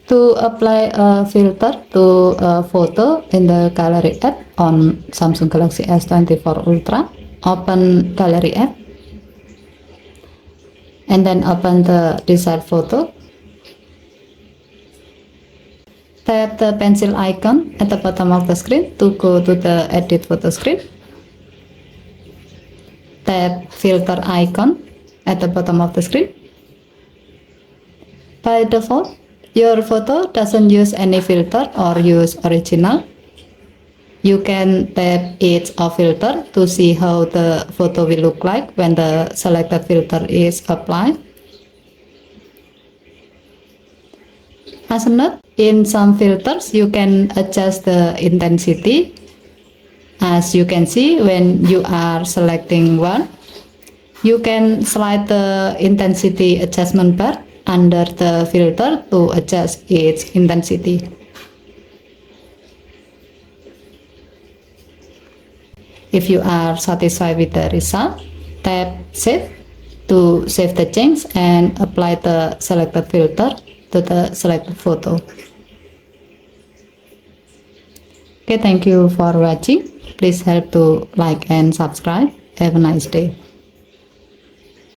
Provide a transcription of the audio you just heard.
To apply a filter to a photo in the Gallery app on Samsung Galaxy S24 Ultra, open Gallery app and then open the desired photo. Tap the pencil icon at the bottom of the screen to go to the edit photo screen. Tap filter icon at the bottom of the screen. By default, your photo doesn't use any filter or use original. You can tap each of filter to see how the photo will look like when the selected filter is applied. As a note, in some filters you can adjust the intensity. As you can see, when you are selecting one, you can slide the intensity adjustment bar under the filter to adjust its intensity. If you are satisfied with the result, tap Save to save the change and apply the selected filter to the selected photo. Okay, thank you for watching. Please help to like and subscribe. Have a nice day.